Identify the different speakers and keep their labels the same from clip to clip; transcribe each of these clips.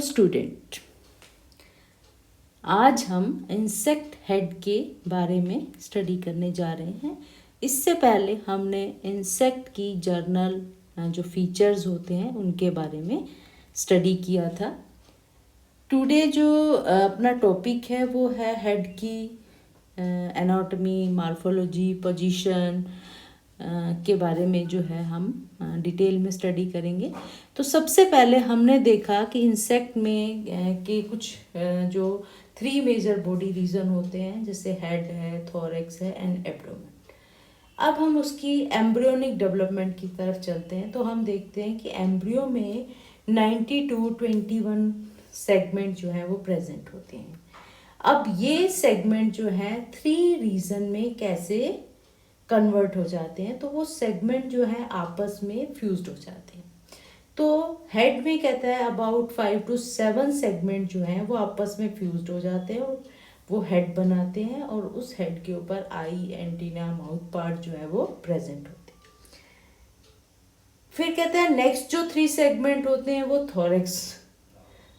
Speaker 1: Student, आज हम insect head के बारे में स्टडी करने जा रहे हैं। इससे पहले हमने इंसेक्ट की जर्नल जो फीचर्स होते हैं उनके बारे में स्टडी किया था। टुडे जो अपना टॉपिक है वो है हेड की एनाटॉमी, मॉर्फोलॉजी, पोजीशन के बारे में जो है हम डिटेल में स्टडी करेंगे। तो सबसे पहले हमने देखा कि इंसेक्ट में के कुछ जो 3 मेजर बॉडी रीजन होते हैं, जैसे हेड है, थोरैक्स है एंड एब्डोमेन। अब हम उसकी एम्ब्रियोनिक डेवलपमेंट की तरफ चलते हैं। तो हम देखते हैं कि एम्ब्रियो में 90-21 सेगमेंट जो है वो प्रेजेंट होते हैं। अब ये सेगमेंट जो है 3 रीजन में कैसे कन्वर्ट हो जाते हैं, तो वो सेगमेंट जो है आपस में फ्यूज्ड हो जाते हैं। तो हेड में कहता है अबाउट 5 to 7 सेगमेंट जो हैं वो आपस में फ्यूज्ड हो जाते हैं और वो हेड बनाते हैं, और उस हेड के ऊपर आई, एंटीना, माउथ पार्ट जो है वो प्रेजेंट होते हैं। फिर कहता है नेक्स्ट जो 3 सेगमेंट होते हैं वो थोरैक्स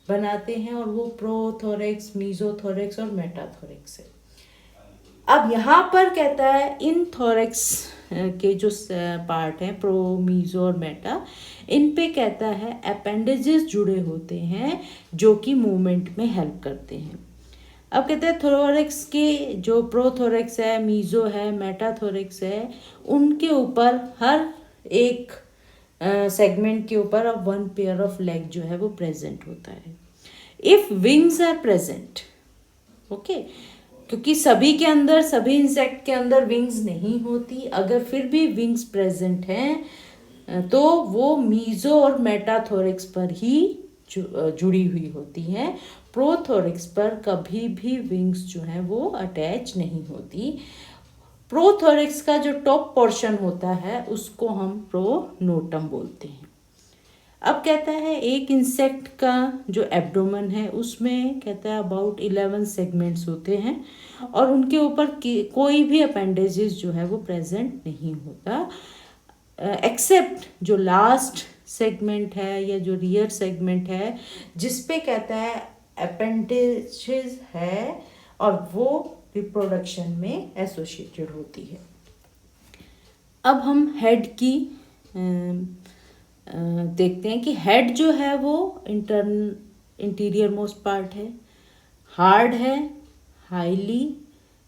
Speaker 1: बनाते हैं, और वो प्रोथोरैक्स, मीजोथोरैक्स और मेटाथोरैक्स है। अब यहाँ पर कहता है इन थोरैक्स के जो पार्ट हैं, प्रो, मीजो और मेटा, इन पे कहता है अपेंडेजेस जुड़े होते हैं जो कि मूवमेंट में हेल्प करते हैं। अब कहते हैं थोरैक्स के जो प्रोथोरैक्स है, मीजो है, मेटाथोरैक्स है, उनके ऊपर हर एक सेगमेंट के ऊपर अब 1 पेयर ऑफ लेग जो है वो प्रेजेंट होता है। If wings are present, okay, क्योंकि सभी इंसेक्ट के अंदर विंग्स नहीं होती, अगर फिर भी विंग्स प्रेजेंट हैं तो वो मीजो और मेटाथोरैक्स पर ही जुड़ी हुई होती हैं। प्रोथोरैक्स पर कभी भी विंग्स जो हैं वो अटैच नहीं होती। प्रोथोरैक्स का जो टॉप पोर्शन होता है उसको हम प्रोनोटम बोलते हैं। अब कहता है एक इंसेक्ट का जो एब्डोमेन है उसमें कहता है अबाउट 11 सेगमेंट्स होते हैं, और उनके ऊपर कोई भी अपेंडेजेस जो है वो प्रेजेंट नहीं होता, एक्सेप्ट जो लास्ट सेगमेंट है या जो रियर सेगमेंट है जिस पे कहता है अपेंडेजेस है, और वो रिप्रोडक्शन में एसोसिएटेड होती है। अब हम हेड की देखते हैं कि हेड जो है वो इंटीरियर मोस्ट पार्ट है, हार्ड है, हाईली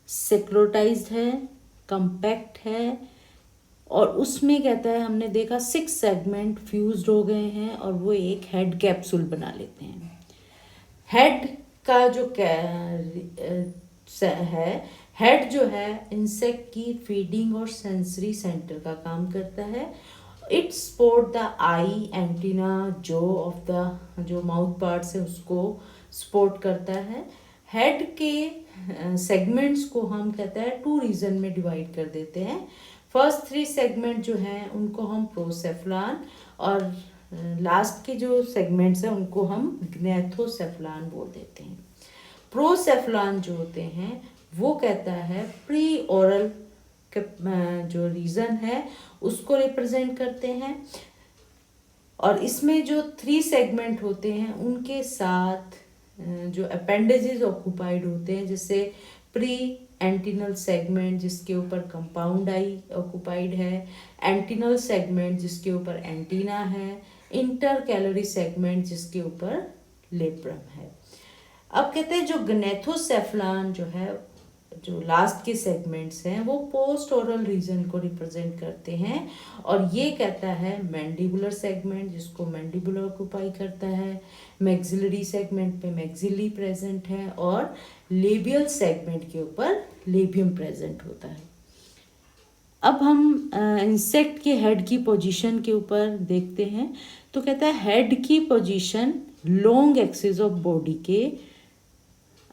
Speaker 1: सेक्रोटाइज्ड है, कंपैक्ट है, और उसमें कहता है हमने देखा 6 सेगमेंट फ्यूज्ड हो गए हैं और वो एक हेड कैप्सूल बना लेते हैं। हेड का जो हेड जो है इंसेक्ट की फीडिंग और सेंसरी सेंटर का काम करता है। It support the I, antenna, जो ऑफ द जो माउथ पार्ट्स है उसको सपोर्ट करता है। हेड के सेगमेंट्स को हम कहता है 2 रीजन में डिवाइड कर देते हैं। फर्स्ट 3 सेगमेंट जो हैं उनको हम प्रोसेफ्लान, और लास्ट के जो सेगमेंट्स हैं उनको हम ग्नेथोसेफ्लान बोल देते हैं। प्रोसेफ्लान जो होते हैं वो कहता है प्री ओरल जो रीजन है उसको रिप्रेजेंट करते हैं, और इसमें जो 3 सेगमेंट होते हैं उनके साथ जो अपेंडेजेस ऑक्युपाइड होते हैं, जैसे प्री एंटिनल सेगमेंट जिसके ऊपर कंपाउंड आई ऑक्युपाइड है, एंटिनल सेगमेंट जिसके ऊपर एंटीना है, इंटर कैलोरी सेगमेंट जिसके ऊपर लेब्रम है। अब कहते हैं जो ग्नेथोसेफ्लान जो है, जो लास्ट के सेगमेंट्स हैं वो पोस्ट ओरल रीजन को रिप्रेजेंट करते हैं, और ये कहता है मैंडिबुलर सेगमेंट जिसको मैंडिबुलर ऑक्युपाई करता है, मैक्सिलरी सेगमेंट पे मैक्सिली प्रेजेंट है, और लेबियल सेगमेंट के ऊपर लेबियम प्रेजेंट होता है। अब हम इंसेक्ट के हेड की पोजीशन के ऊपर देखते हैं। तो कहता है हेड की position long axis of body के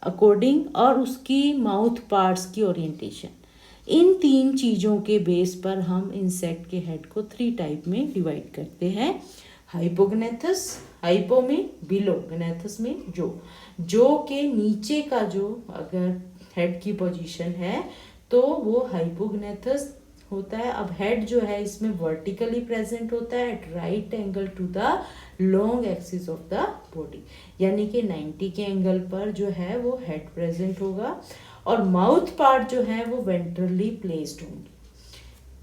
Speaker 1: अकॉर्डिंग, और उसकी माउथ पार्ट्स की ओरिएंटेशन, इन 3 चीज़ों के बेस पर हम इंसेक्ट के हेड को 3 टाइप में डिवाइड करते हैं। हाइपोग्नेथस, हाइपो में बिलो, ग्नेथस में जो के नीचे का जो अगर हेड की पोजीशन है तो वो हाइपोग्नेथस होता है। अब हेड जो है इसमें वर्टिकली प्रेजेंट होता है at right angle to the long axis of the body, यानी कि 90 के एंगल पर जो है वो हेड प्रेजेंट होगा और माउथ पार्ट जो है वो वेंट्रली प्लेस्ड होंगे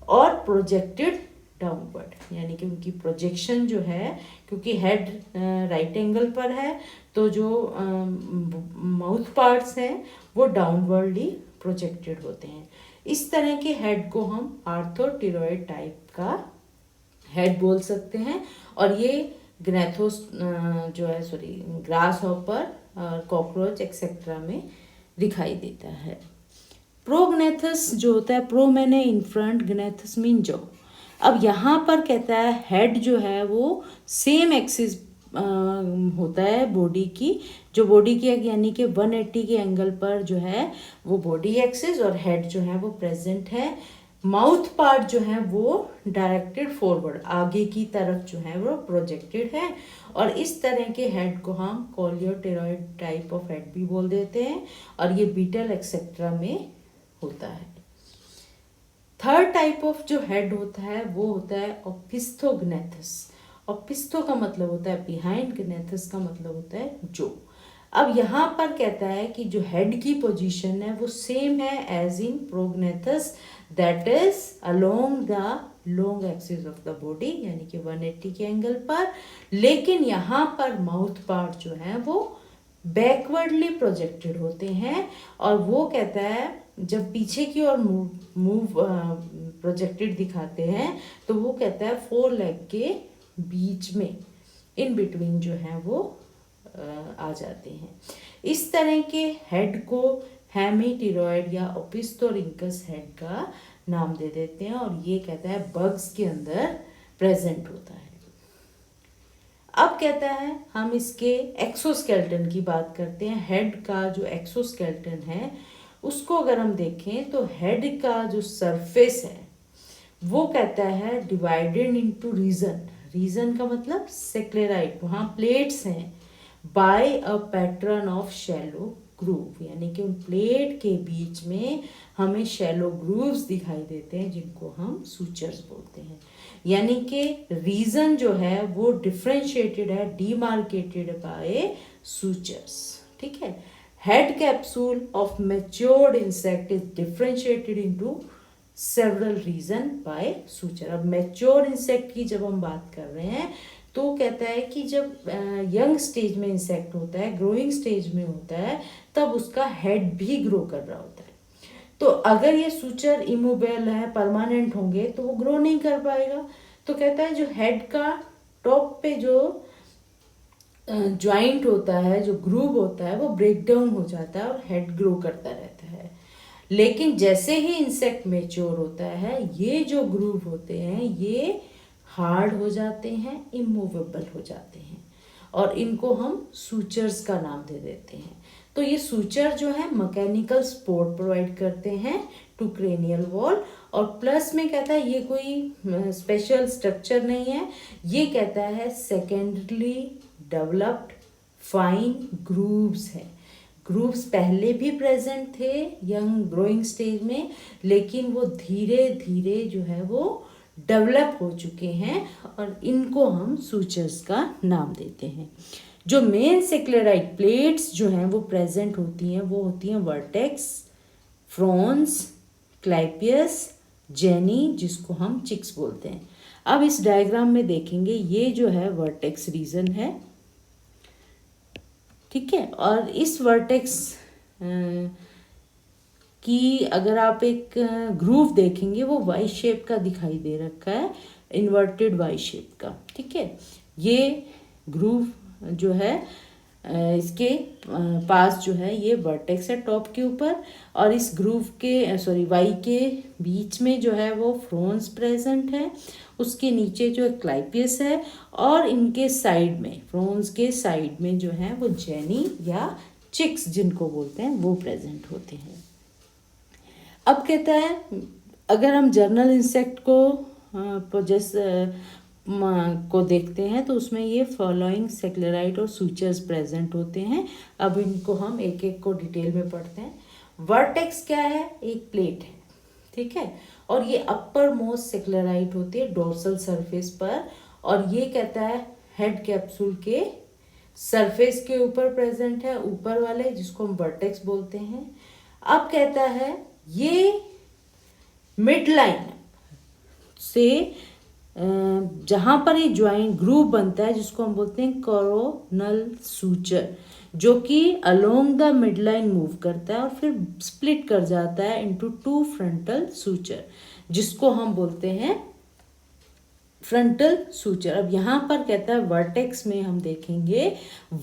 Speaker 1: और प्रोजेक्टेड डाउनवर्ड, यानी कि उनकी प्रोजेक्शन जो है, क्योंकि हेड राइट एंगल पर है तो जो माउथ पार्ट्स हैं वो डाउनवर्डली प्रोजेक्टेड होते हैं। इस तरह के हेड को हम आर्थोटिरॉइड टाइप का हेड बोल सकते हैं और ये ग्नेथोस जो है ग्रास हॉपर और कॉकरोच एक्सेट्रा में दिखाई देता है। प्रोग्नेथस जो होता है, प्रो मैंने इन फ्रंट, ग्नेथस मीन जॉ। अब यहाँ पर कहता है हेड जो है वो सेम एक्सिस होता है बॉडी की, जो बॉडी की यानी कि 180 के एंगल पर जो है वो बॉडी एक्सिस और हेड जो है वो प्रेजेंट है। माउथ पार्ट जो है वो डायरेक्टेड फॉरवर्ड, आगे की तरफ जो है वो प्रोजेक्टेड है और इस तरह के हेड को हम कोलियोटेरॉइड टाइप ऑफ हेड भी बोल देते हैं और ये बीटल एक्सेट्रा में होता है। थर्ड टाइप ऑफ जो हेड होता है वो होता है ओपिस्थोग्नेथस। ओपिस्थो का मतलब होता है बिहाइंड, ग्नेथस का मतलब होता है जो। अब यहाँ पर कहता है कि जो हेड की पोजीशन है वो सेम है as in prognathous, that is along the long axis of the body, यानी कि 180 के एंगल पर, लेकिन यहाँ पर माउथ पार्ट जो है वो बैकवर्डली प्रोजेक्टेड होते हैं और वो कहता है जब पीछे की ओर मूव प्रोजेक्टेड दिखाते हैं तो वो कहता है 4 लेग के बीच में, इन बिटवीन जो है वो आ जाते हैं। इस तरह के हेड को हेमीटिरॉइड या ओपिस्थोरिंकस हेड का नाम दे देते हैं और ये कहता है बग्स के अंदर प्रेजेंट होता है। अब कहता है हम इसके एक्सोस्केलेटन की बात करते हैं। हेड का जो एक्सोस्केलेटन है उसको अगर हम देखें तो हेड का जो सरफेस है वो कहता है डिवाइडेड इनटू रीजन। रीजन का मतलब सेक्लेराइट, वहाँ प्लेट्स हैं, by a pattern of shallow groove, यानी कि उन प्लेट के बीच में हमें शैलो ग्रूव्स दिखाई देते हैं जिनको हम सूचर्स बोलते हैं। यानी कि रीजन जो है वो डिफरेंशिएटेड है, डीमार्केटेड बाय सूचर्स। ठीक है, head capsule of matured insect is differentiated into several region by suture. अब मैच्योर इंसेक्ट की जब हम बात कर रहे हैं तो कहता है कि जब यंग स्टेज में इंसेक्ट होता है, ग्रोइंग स्टेज में होता है, तब उसका हेड भी ग्रो कर रहा होता है। तो अगर ये सूचर इमोबाइल है, परमानेंट होंगे तो वो ग्रो नहीं कर पाएगा। तो कहता है जो हेड का टॉप पे जो ज्वाइंट होता है, जो ग्रूव होता है, वो ब्रेक डाउन हो जाता है और हेड ग्रो करता रहता है। लेकिन जैसे ही इंसेक्ट मैच्योर होता है, ये जो ग्रूव होते हैं ये हार्ड हो जाते हैं, इमूवेबल हो जाते हैं और इनको हम सूचर्स का नाम दे देते हैं। तो ये सूचर जो है मैकेनिकल सपोर्ट प्रोवाइड करते हैं टू क्रेनियल वॉल और प्लस में कहता है ये कोई स्पेशल स्ट्रक्चर नहीं है, ये कहता है सेकेंडरी डेवलप्ड फाइन ग्रूव्स है। ग्रूव्स पहले भी प्रेजेंट थे यंग ग्रोइंग स्टेज में, लेकिन वो धीरे धीरे जो है वो डेवलप हो चुके हैं और इनको हम सूचर्स का नाम देते हैं। जो मेन सेक्लेराइड प्लेट्स जो हैं वो प्रेजेंट होती हैं, वो होती हैं वर्टेक्स, फ्रॉन्स, क्लाइपियस, जेनी, जिसको हम चिक्स बोलते हैं। अब इस डायग्राम में देखेंगे ये जो है वर्टेक्स रीजन है, ठीक है, और इस वर्टेक्स कि अगर आप एक ग्रूव देखेंगे वो वाई शेप का दिखाई दे रखा है, इन्वर्टेड वाई शेप का। ठीक है, ये ग्रूव जो है इसके पास जो है ये वर्टेक्स है टॉप के ऊपर और इस ग्रूव के वाई के बीच में जो है वो फ्रोन्स प्रेजेंट है, उसके नीचे जो क्लाइपियस है और इनके साइड में, फ्रोन्स के साइड में जो है वो जेनी या चिक्स जिनको बोलते हैं वो प्रेजेंट होते हैं। अब कहता है अगर हम जर्नल इंसेक्ट को को देखते हैं तो उसमें ये फॉलोइंग सेक्लेराइड और सूचर्स प्रेजेंट होते हैं। अब इनको हम एक एक को डिटेल में पढ़ते हैं। वर्टेक्स क्या है? एक प्लेट है, ठीक है, और ये अपर मोस्ट सेक्लेराइड होती है डोर्सल सरफेस पर और ये कहता है हेड कैप्सूल के सरफेस के ऊपर प्रेजेंट है, ऊपर वाले जिसको हम वर्टेक्स बोलते हैं। अब कहता है ये मिड लाइन से जहाँ पर ये ज्वाइंट ग्रूव बनता है जिसको हम बोलते हैं कोरोनल सूचर, जो कि along the mid line move करता है और फिर स्प्लिट कर जाता है इनटू 2 फ्रंटल सूचर, जिसको हम बोलते हैं फ्रंटल सूचर। अब यहाँ पर कहता है वर्टेक्स में हम देखेंगे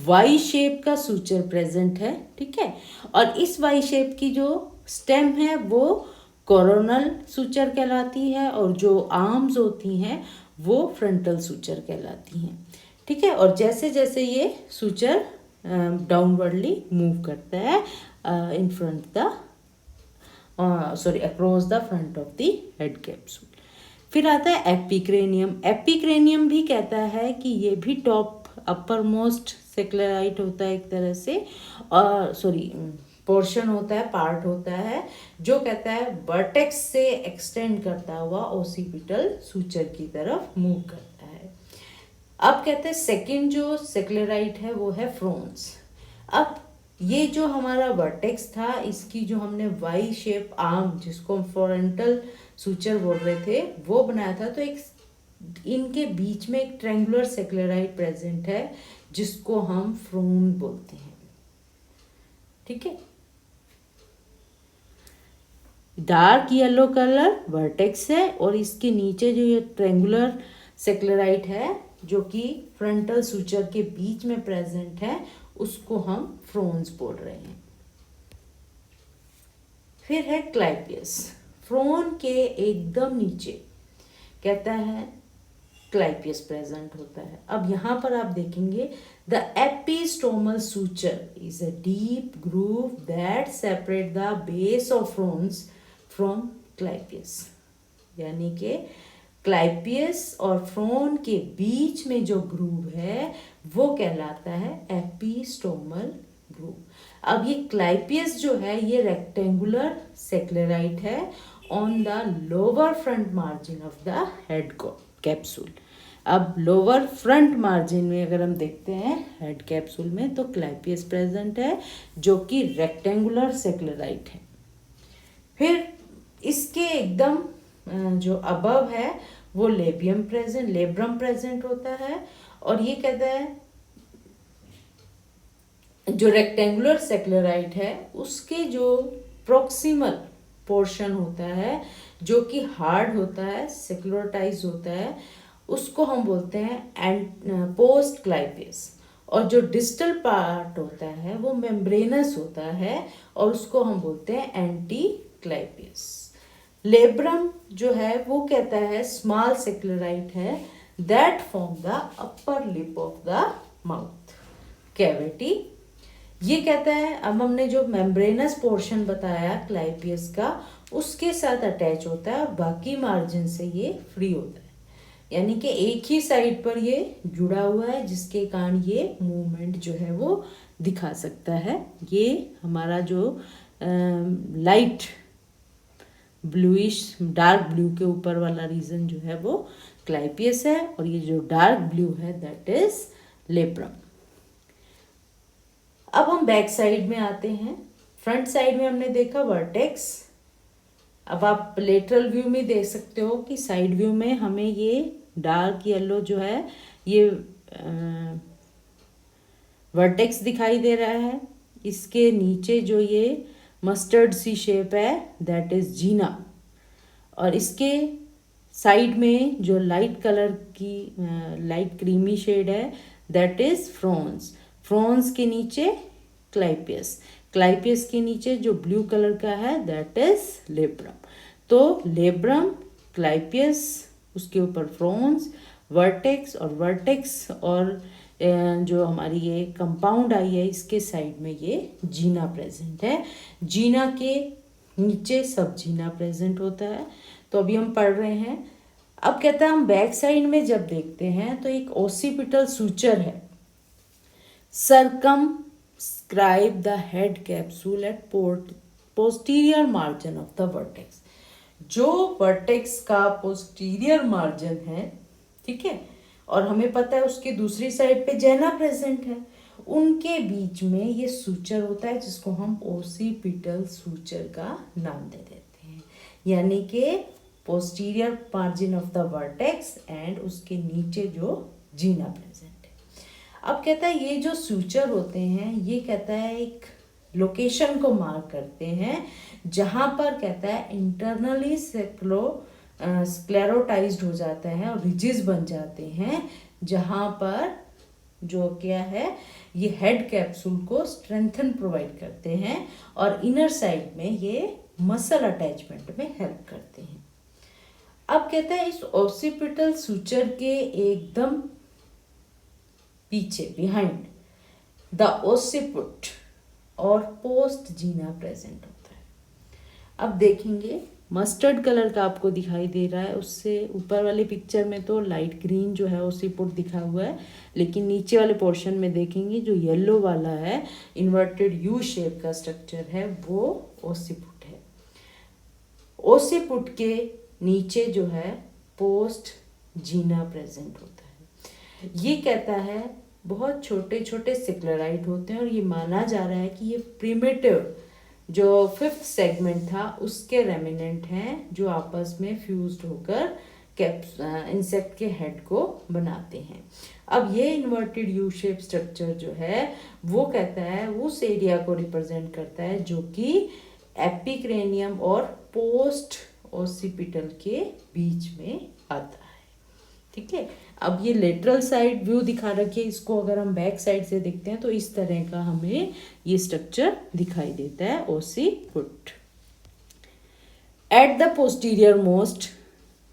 Speaker 1: वाई शेप का सूचर प्रेजेंट है, ठीक है। और इस वाई शेप की जो स्टेम है वो कोरोनल सूचर कहलाती है, और जो आर्म्स होती हैं वो फ्रंटल सूचर कहलाती हैं, ठीक है। और जैसे जैसे ये सूचर डाउनवर्डली मूव करता है in front the across the front of the head capsule. फिर आता है एपिक्रेनियम। एपिक्रेनियम भी कहता है कि ये भी टॉप अपर मोस्ट सेक्लेराइट होता है एक तरह से, पोर्शन होता है, पार्ट होता है, जो कहता है वर्टेक्स से एक्सटेंड करता हुआ ओसिपिटल सूचर की तरफ मूव करता है। अब कहते हैं सेकंड जो सेक्लेराइट है वो है फ्रोन्स। अब ये जो हमारा वर्टेक्स था, इसकी जो हमने वाई शेप आर्म जिसको हम फ्रंटल सूचर बोल रहे थे वो बनाया था, तो एक इनके बीच में एक ट्रायंगुलर सेक्लेराइट प्रेजेंट है जिसको हम फ्रोन बोलते हैं, ठीक है। डार्क येलो कलर वर्टेक्स है और इसके नीचे जो ये ट्रायंगुलर सेक्लेराइट है जो कि फ्रंटल सूचर के बीच में प्रेजेंट है उसको हम फ्रोन्स बोल रहे हैं। फिर है क्लाइपियस। फ्रोन के एकदम नीचे कहता है क्लाइपियस प्रेजेंट होता है। अब यहाँ पर आप देखेंगे the epistomal suture is a deep groove that separate the base of frons from clypeus, यानी कि क्लाइपियस और फ्रोन के बीच में जो ग्रूव है वो कहलाता है एपिस्टोमल ग्रूव। अब ये क्लाइपियस जो है ये रेक्टेंगुलर सेक्लेराइट है on the lower front margin of the head capsule. अब लोअर फ्रंट मार्जिन में अगर हम देखते हैं हेड कैप्सूल में तो क्लाइपियस प्रेजेंट है जो कि रेक्टेंगुलर सेक्लेराइट है। फिर इसके एकदम जो अबव है वो लेब्रम प्रेजेंट होता है, और ये कहता है जो रेक्टेंगुलर सेक्लेराइट है उसके जो प्रोक्सिमल पोर्शन होता है जो कि हार्ड होता है, सेक्युलराइज होता है, उसको हम बोलते हैं पोस्ट क्लाइपियस, और जो डिस्टल पार्ट होता है वो मेम्ब्रेनस होता है और उसको हम बोलते हैं एंटी क्लाइपियस। लेब्रम जो है वो कहता है स्मॉल सेक्लेराइट है that form the upper lip of the mouth cavity. ये कहता है, अब हमने जो मेम्ब्रेनस पोर्शन बताया क्लाइपियस का उसके साथ अटैच होता है और बाकी मार्जिन से ये फ्री होता है, यानी कि एक ही साइड पर ये जुड़ा हुआ है जिसके कारण ये मूवमेंट जो है वो दिखा सकता है। ये हमारा जो लाइट ब्लूइश डार्क ब्लू के ऊपर वाला रीजन जो है वो क्लाइपियस है, और ये जो डार्क ब्लू है दैट इज लेब्रम। अब हम बैक साइड में आते हैं। फ्रंट साइड में हमने देखा वर्टेक्स। अब आप लेटरल व्यू में देख सकते हो कि साइड व्यू में हमें ये डार्क येलो जो है ये वर्टेक्स दिखाई दे रहा है। इसके नीचे जो ये मस्टर्ड सी शेप है दैट इज जीना, और इसके साइड में जो लाइट कलर की लाइट क्रीमी शेड है दैट इज फ्रोन्स। फ्रोन्स के नीचे क्लाइपियस, क्लाइपियस के नीचे जो ब्लू कलर का है दैट इज लेब्रम। तो लेब्रम, क्लाइपियस, उसके ऊपर फ्रोन्स, वर्टेक्स, और वर्टेक्स और जो हमारी ये कंपाउंड आई है इसके साइड में ये जीना प्रेजेंट है। जीना के नीचे सब जीना प्रेजेंट होता है। तो अभी हम पढ़ रहे हैं। अब कहता है हम बैक साइड में जब देखते हैं तो एक ओसिपिटल सूचर है, circumscribe the head capsule at posterior margin of the vertex। जो वर्टेक्स का पोस्टीरियर मार्जिन है, ठीक है, और हमें पता है उसकी दूसरी साइड पे जेना प्रेजेंट है, उनके बीच में ये सूचर होता है जिसको हम ओसिपिटल सूचर का नाम दे देते हैं, यानी कि posterior margin of the vertex and उसके नीचे जो जीना प्रेजेंट है। अब कहता है ये जो सूचर होते हैं ये कहता है एक लोकेशन को मार्क करते हैं जहाँ पर कहता है इंटरनली स्क्लेरोटाइज्ड हो जाता है और रिजिज बन जाते हैं, जहाँ पर जो क्या है ये हेड कैप्सूल को स्ट्रेंथन प्रोवाइड करते हैं और इनर साइड में ये मसल अटैचमेंट में हेल्प करते हैं। अब कहता है इस ओसिपिटल सूचर के एकदम पीछे बिहाइंड द ओसिपुट और पोस्ट जीना प्रेजेंट होता है। अब देखेंगे मस्टर्ड कलर का आपको दिखाई दे रहा है, उससे ऊपर वाले पिक्चर में तो लाइट ग्रीन जो है ओसिपुट दिखा हुआ है, लेकिन नीचे वाले पोर्शन में देखेंगे जो येलो वाला है इन्वर्टेड यू शेप का स्ट्रक्चर है वो ओसिपुट है। ओसिपुट के नीचे जो है पोस्ट जीना प्रेजेंट होता है। ये कहता है बहुत छोटे छोटे सिक्लेराइट होते हैं और ये माना जा रहा है कि ये प्रिमिटिव जो 5th सेगमेंट था उसके रेमिनेंट हैं जो आपस में फ्यूज्ड होकर इंसेक्ट के हेड को बनाते हैं। अब ये इन्वर्टेड यू शेप स्ट्रक्चर जो है वो कहता है उस एरिया को रिप्रेजेंट करता है जो कि एपिक्रेनियम और पोस्ट ओसिपिटल के बीच में आता है। ठीक है, अब ये लेटरल साइड व्यू दिखा रखी है, इसको अगर हम बैक साइड से देखते हैं तो इस तरह का हमें ये स्ट्रक्चर दिखाई देता है occiput at the posterior most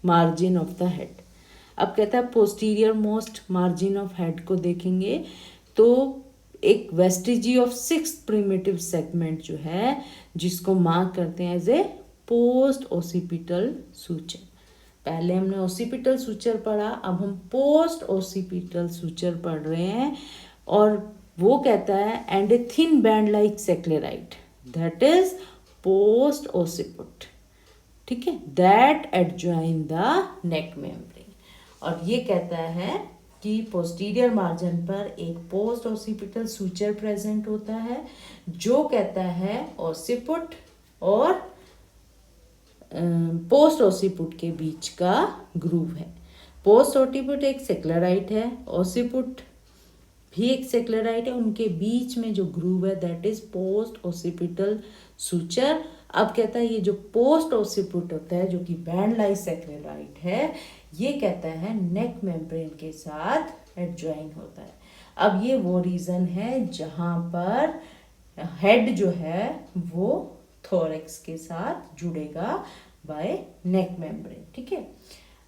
Speaker 1: margin of the head. अब कहता है posterior most margin of head को देखेंगे तो एक वेस्टिजी ऑफ 6th प्रिमिटिव सेगमेंट जो है जिसको मार्क करते हैं as a post occipital suture. पहले हमने ओसिपिटल सूचर पढ़ा, अब हम पोस्ट ओसिपिटल सूचर पढ़ रहे हैं और वो कहता है and a thin band like sclerite that is post occiput. ठीक है, that adjoin the neck membrane. और ये कहता है कि पोस्टीरियर मार्जिन पर एक पोस्ट ओसिपिटल सूचर प्रेजेंट होता है जो कहता है ओसिपुट और पोस्ट ओसिपुट के बीच का ग्रूव है। पोस्ट ओसिपुट एक सेक्लेराइट है, ओसिपुट भी एक सेक्लेराइट है, उनके बीच में जो ग्रूव है that is post occipital suture. अब कहता है ये जो पोस्ट ओसिपुट होता है जो कि बैंड लाइक सेक्लेराइट है ये कहता है नेक मेम्ब्रेन के साथ एडजॉइन होता है। अब ये वो रीजन है जहाँ पर हेड जो है वो थोरैक्स के साथ जुड़ेगा बाय नेक मेम्ब्रेन। ठीक है,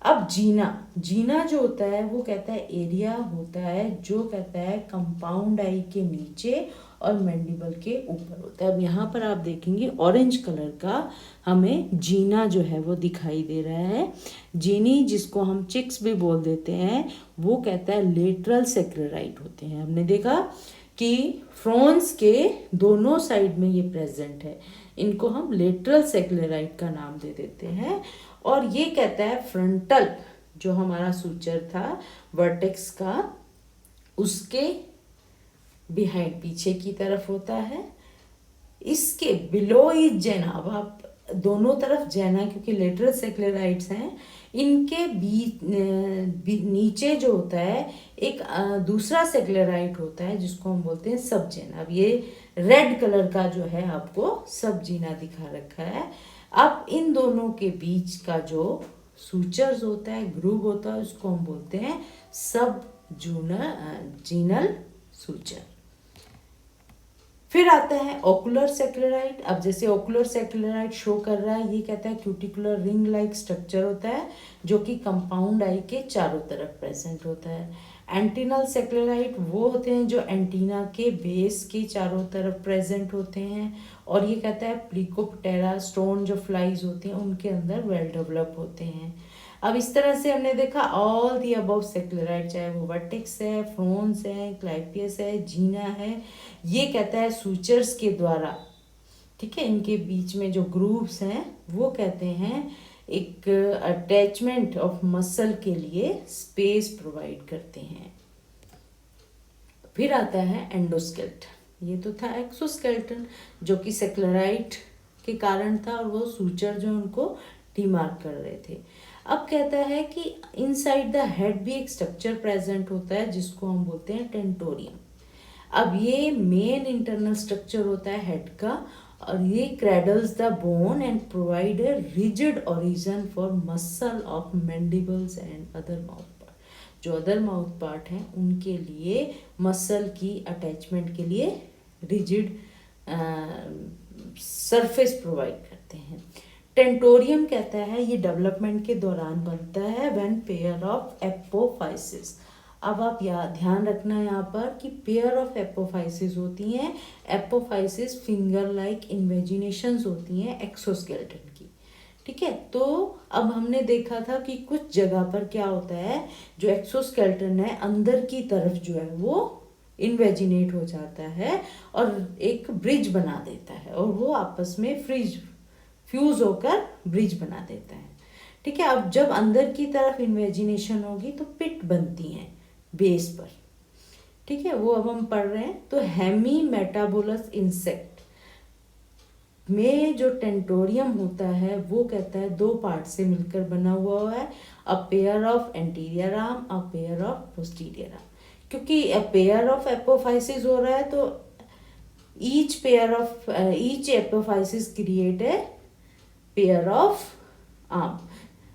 Speaker 1: अब जीना जो होता है वो कहता है एरिया होता है जो कहता है कंपाउंड आई के नीचे और मैंडिबल के ऊपर होता है। अब यहाँ पर आप देखेंगे ऑरेंज कलर का हमें जीना जो है वो दिखाई दे रहा है। जीनी जिसको हम चिक्स भी बोल देते हैं वो कहता है लेटरल सेक्लेराइट होते हैं। हमने देखा कि फ्रॉन्स के दोनों साइड में ये प्रेजेंट है, इनको हम लेटरल सेक्लेराइट का नाम दे देते हैं। और ये कहता है फ्रंटल जो हमारा सूचर था वर्टेक्स का उसके बिहाइंड पीछे की तरफ होता है, इसके बिलो इज जेना। अब आप दोनों तरफ जेना क्योंकि लेटरल सेक्लेराइट्स हैं, इनके बीच नीचे जो होता है एक दूसरा सेक्लेराइट होता है जिसको हम बोलते हैं सबजेना। अब ये रेड कलर का जो है आपको सबजीना दिखा रखा है। अब इन दोनों के बीच का जो सूचर्स होता है ग्रूव होता है उसको हम बोलते हैं सब जीनल सूचर। फिर आता है ओकुलर सेक्लेराइट। अब जैसे ओकुलर सेक्लेराइट शो कर रहा है ये कहता है क्यूटिकुलर रिंग लाइक स्ट्रक्चर होता है जो कि कंपाउंड आई के चारों तरफ प्रेजेंट होता है। एंटीनल सेक्लेराइट वो होते हैं जो एंटीना के बेस के चारों तरफ प्रेजेंट होते हैं। और ये कहता है प्लीकोप्टेरा स्टोन जो फ्लाइज होते हैं उनके अंदर वेल डेवलप होते हैं। अब इस तरह से हमने देखा ऑल दी अबव सेक्लेराइट, चाहे वो वर्टेक्स है, फ्रॉन्स है, क्लाइपियस है, जीना है, ये कहता है सूचर्स के द्वारा, ठीक है, इनके बीच में जो ग्रूव्स हैं वो कहते हैं एक अटैचमेंट ऑफ मसल के लिए स्पेस प्रोवाइड करते हैं। फिर आता है एंडोस्केलेटन। ये तो था एक्सोस्केलेटन जो कि सेक्युलराइट के कारण था और वो सूचर जो उनको डिमार्क कर रहे थे। अब कहता है कि इनसाइड द हेड भी एक स्ट्रक्चर प्रेजेंट होता है जिसको हम बोलते हैं टेंटोरियम। अब ये मेन इंटरनल स्ट्रक्चर होता है हेड का और ये cradles the bone and provide a rigid origin for muscle of mandibles and other mouth part. जो अदर माउथ पार्ट हैं उनके लिए मसल की अटैचमेंट के लिए रिजिड सरफेस प्रोवाइड करते हैं। टेंटोरियम कहता है ये डेवलपमेंट के दौरान बनता है व्हेन पेयर ऑफ एपोफाइसिस। अब आप ध्यान रखना यहाँ पर कि पेयर ऑफ एपोफाइसिस होती हैं। एपोफाइसिस फिंगर लाइक इन्वेजिनेशंस होती हैं एक्सोस्केलेटन की, ठीक है। तो अब हमने देखा था कि कुछ जगह पर क्या होता है, जो एक्सोस्केलेटन है अंदर की तरफ जो है वो इन्वेजिनेट हो जाता है और एक ब्रिज बना देता है और वो आपस में फ्यूज होकर ब्रिज बना देता है, ठीक है। अब जब अंदर की तरफ इन्वेजिनेशन होगी तो पिट बनती हैं बेस पर, ठीक है। वो अब हम पढ़ रहे हैं। तो हेमी मेटाबोलस इंसेक्ट में जो टेंटोरियम होता है वो कहता है दो पार्ट से मिलकर बना हुआ है, a pair of anterior arm, a pair of posterior arm. क्योंकि पेयर ऑफ एपोफाइसिस हो रहा है तो each apophysis create a pair of arm,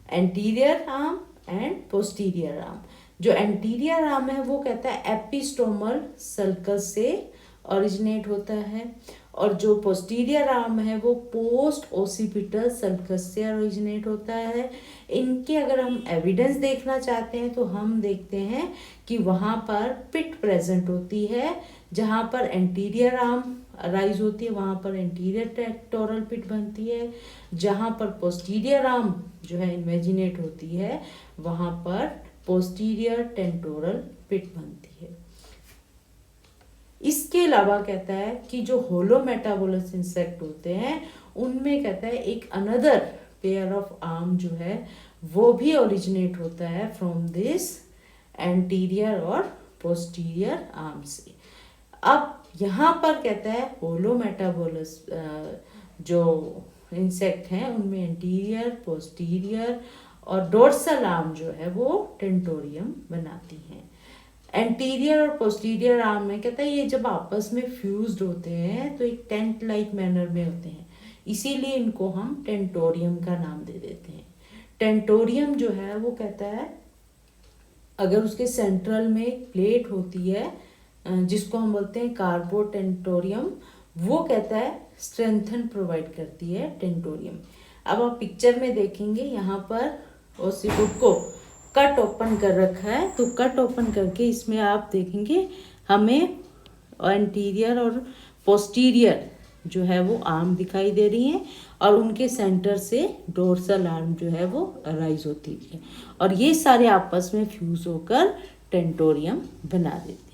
Speaker 1: anterior arm and posterior arm. जो एंटीरियर आर्म है वो कहता है एपिस्टोमल सल्कस से ओरिजिनेट होता है और जो पोस्टीरियर आर्म है वो पोस्ट ओसिपिटल सल्कस से ओरिजिनेट होता है। इनके अगर हम एविडेंस देखना चाहते हैं तो हम देखते हैं कि वहाँ पर पिट प्रेजेंट होती है, जहाँ पर एंटीरियर आर्म राइज होती है वहाँ पर एंटीरियर टेक्टोरल पिट बनती है, जहाँ पर पोस्टीरियर आर्म जो है इन्वेजिनेट होती है वहाँ पर पोस्टीरियर टेंटोरल पिट बनती है। इसके अलावा कहता है कि जो होलो मेटाबोलस इंसेक्ट होते हैं उनमें कहता है एक अनदर पेयर ऑफ आर्म जो है वो भी ओरिजिनेट होता है फ्रॉम दिस एंटीरियर और पोस्टीरियर आर्म से। अब यहाँ पर कहता है होलो मेटाबोलस जो इंसेक्ट हैं उनमें एंटीरियर, पोस्टीरियर और डोर्सल आर्म जो है वो टेंटोरियम बनाती हैं। एंटीरियर और पोस्टीरियर आर्म में कहता है ये जब आपस में फ्यूज्ड होते हैं तो एक टेंट लाइक मैनर में होते हैं, इसीलिए इनको हम टेंटोरियम का नाम दे देते हैं। टेंटोरियम जो है वो कहता है अगर उसके सेंट्रल में एक प्लेट होती है जिसको हम बोलते हैं कार्बोटेंटोरियम, वो कहता है स्ट्रेंथन प्रोवाइड करती है टेंटोरियम। अब आप पिक्चर में देखेंगे यहाँ पर ओसिबुट को कट ओपन कर रखा है, तो कट ओपन करके इसमें आप देखेंगे हमें एंटीरियर और पोस्टीरियर जो है वो आर्म दिखाई दे रही हैं और उनके सेंटर से डोर्सल आर्म जो है वो राइज होती है और ये सारे आपस में फ्यूज होकर टेंटोरियम बना देते हैं।